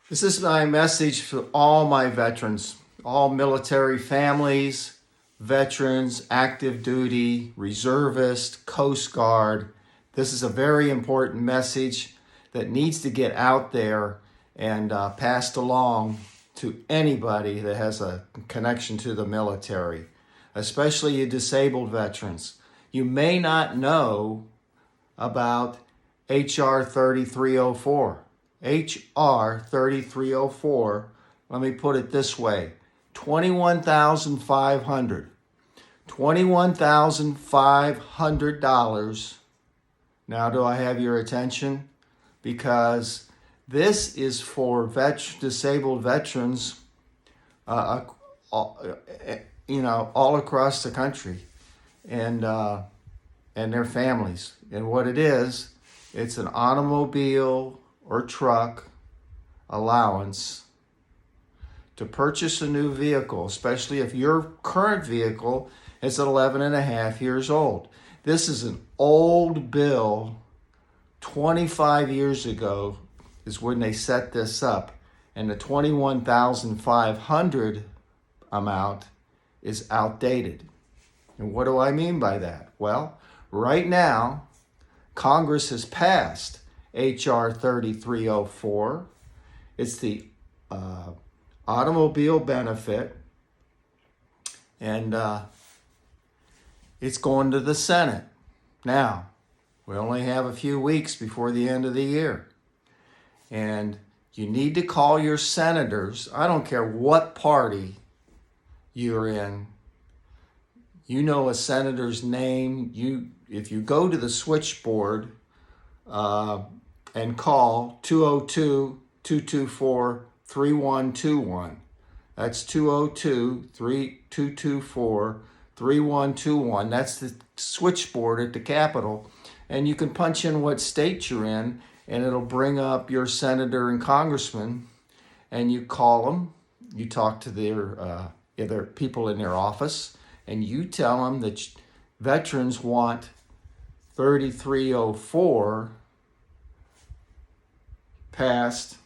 This is my message for all my veterans, all military families, veterans, active duty, reservist, Coast Guard. This is a very important message that needs to get out there and passed along to anybody that has a connection to the military, especially you disabled veterans. You may not know about H.R. 3304. H.R. 3304, let me put it this way, $21,500. $21,500. Now do I have your attention? Because this is for disabled veterans, all across the country, and their families. And what it is, it's an automobile or truck allowance to purchase a new vehicle, especially if your current vehicle is 11 and a half years old. This is an old bill. 25 years ago is when they set this up, and the $21,500 amount is outdated. And what do I mean by that? Well, right now, Congress has passed H.R. 3304. It's the automobile benefit, and it's going to the Senate. Now, we only have a few weeks before the end of the year, and you need to call your senators. I don't care what party you're in. You know a senator's name. If you go to the switchboard and call 202-224-3121. That's 202-224-3121. That's the switchboard at the Capitol. And you can punch in what state you're in, and it'll bring up your senator and congressman, and you call them. You talk to their people in their office, and you tell them that veterans want 3304 passed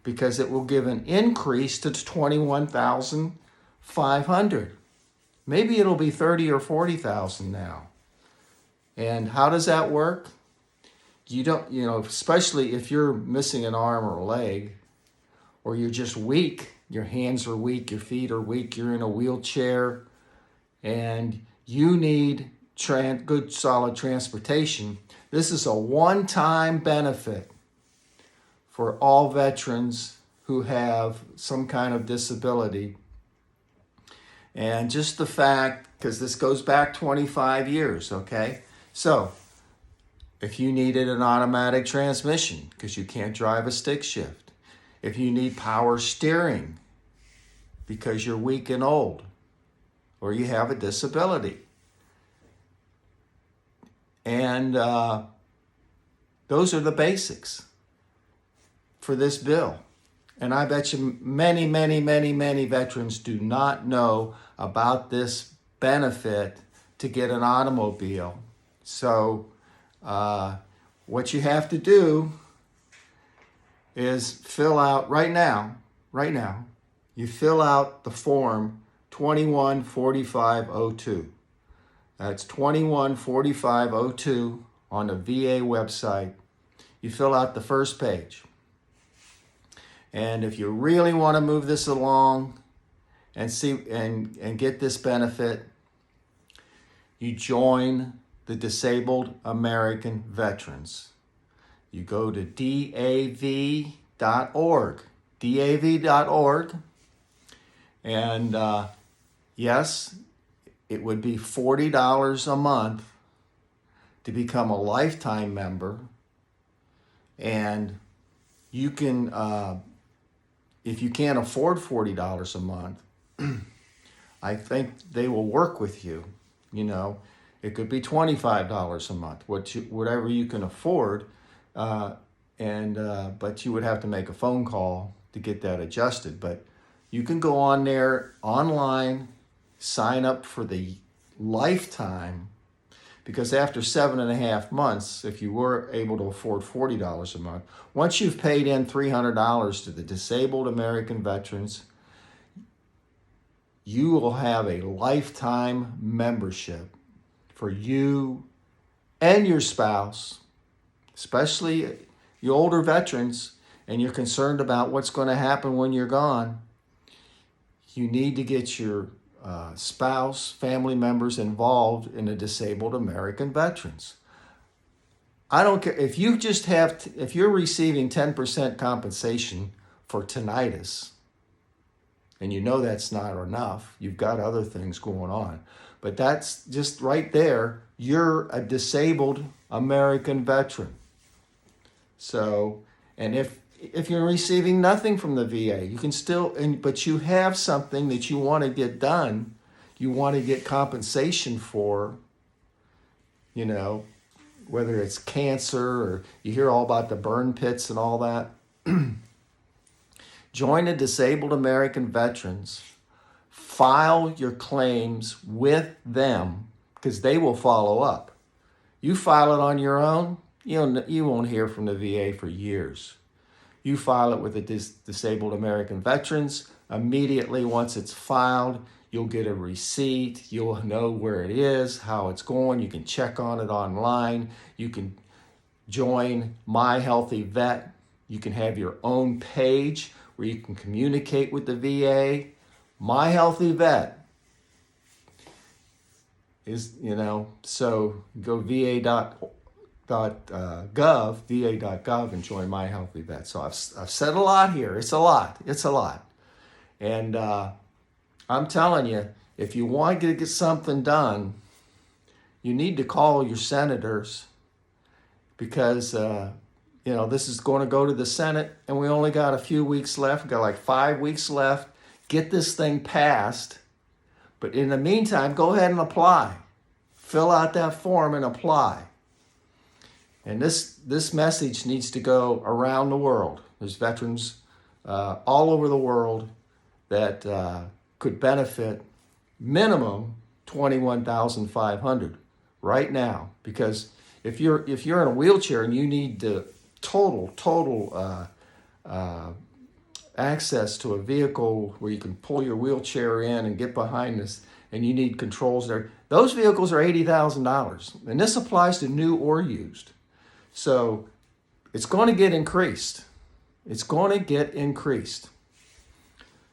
because it will give an increase to 21,500. Maybe it'll be 30 or 40,000 now. And how does that work? You don't, especially if you're missing an arm or a leg, or you're just weak, your hands are weak, your feet are weak, you're in a wheelchair, and you need good solid transportation. This is a one-time benefit for all veterans who have some kind of disability. And just the fact, because this goes back 25 years, okay? So, if you needed an automatic transmission because you can't drive a stick shift, if you need power steering because you're weak and old, or you have a disability, and those are the basics for this bill. And I bet you many, many, many, many veterans do not know about this benefit to get an automobile. So what you have to do is fill out right now, you fill out the form 214502. That's 214502 on the VA website. You fill out the first page. And if you really want to move this along and see and get this benefit, you join the Disabled American Veterans. You go to DAV.org, and yes, it would be $40 a month to become a lifetime member, and you can, if you can't afford $40 a month, I think they will work with you. It could be $25 a month, whatever you can afford, but you would have to make a phone call to get that adjusted. But you can go on there online, sign up for the lifetime, because after 7.5 months, if you were able to afford $40 a month, once you've paid in $300 to the disabled American veterans, you will have a lifetime membership for you and your spouse, especially you older veterans, and you're concerned about what's going to happen when you're gone. You need to get your spouse, family members involved in the disabled American veterans. I don't care if you just have, if you're receiving 10% compensation for tinnitus, and you know that's not enough, you've got other things going on, but that's just right there, you're a disabled American veteran. So, and if you're receiving nothing from the VA, you can still, but you have something that you want to get done, you want to get compensation for, you know, whether it's cancer or you hear all about the burn pits and all that. Join the Disabled American Veterans. File your claims with them because they will follow up. You file it on your own, you won't hear from the VA for years. You file it with the Disabled American Veterans. Immediately once it's filed, you'll get a receipt. You'll know where it is, how it's going. You can check on it online. You can join My Healthy Vet. You can have your own page where you can communicate with the VA. My Healthy Vet is, so go va.gov, and join My Healthy Vet. So I've said a lot here. It's a lot. And I'm telling you, if you want to get something done, you need to call your senators because, this is going to go to the Senate and we only got a few weeks left. We've got like 5 weeks left. Get this thing passed. But in the meantime, go ahead and apply. Fill out that form and apply. And this message needs to go around the world. There's veterans all over the world that could benefit minimum $21,500 right now. Because if you're in a wheelchair and you need the total access to a vehicle where you can pull your wheelchair in and get behind this, and you need controls there, those vehicles are $80,000. And this applies to new or used. So it's going to get increased.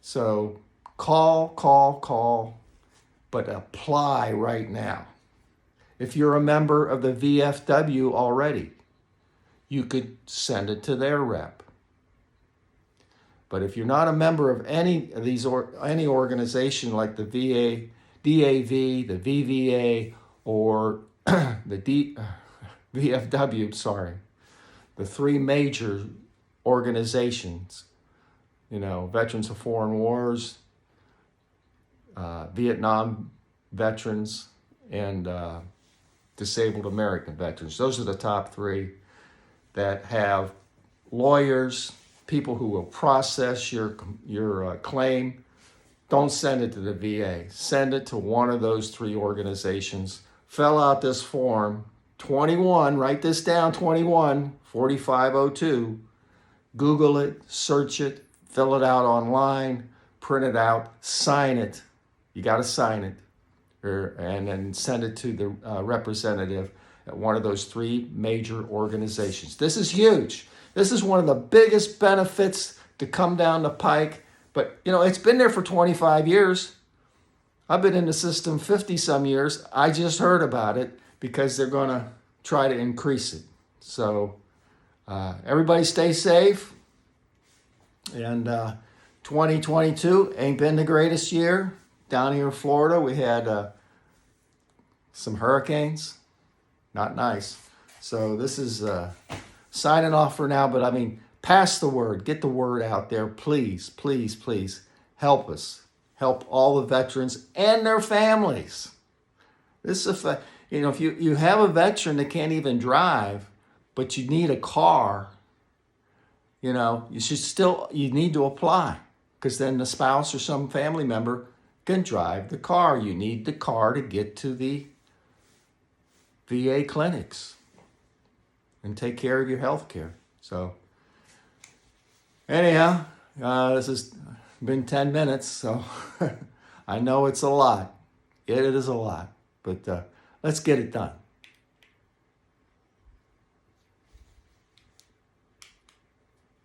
So call, but apply right now. If you're a member of the VFW already, you could send it to their rep. But if you're not a member of any of these any organization like the VA, DAV, the VVA, or the VFW, the three major organizations, Veterans of Foreign Wars, Vietnam veterans, and Disabled American Veterans. Those are the top three that have lawyers, people who will process your claim. Don't send it to the VA. Send it to one of those three organizations. Fill out this form, 21, write this down, 21-4502. Google it, search it, fill it out online, print it out, sign it. You got to sign it. And then send it to the representative at one of those three major organizations. This is huge. This is one of the biggest benefits to come down the pike. But, it's been there for 25 years. I've been in the system 50 some years. I just heard about it because they're going to try to increase it. So everybody stay safe. And 2022 ain't been the greatest year. Down here in Florida, we had some hurricanes. Not nice. So this is signing off for now. But pass the word. Get the word out there. Please, please, please help us. Help all the veterans and their families. This is if you have a veteran that can't even drive, but you need a car, you need to apply, because then the spouse or some family member can drive the car. You need the car to get to the VA clinics and take care of your health care. So anyhow, this has been 10 minutes, so I know it's a lot. It is a lot, but let's get it done.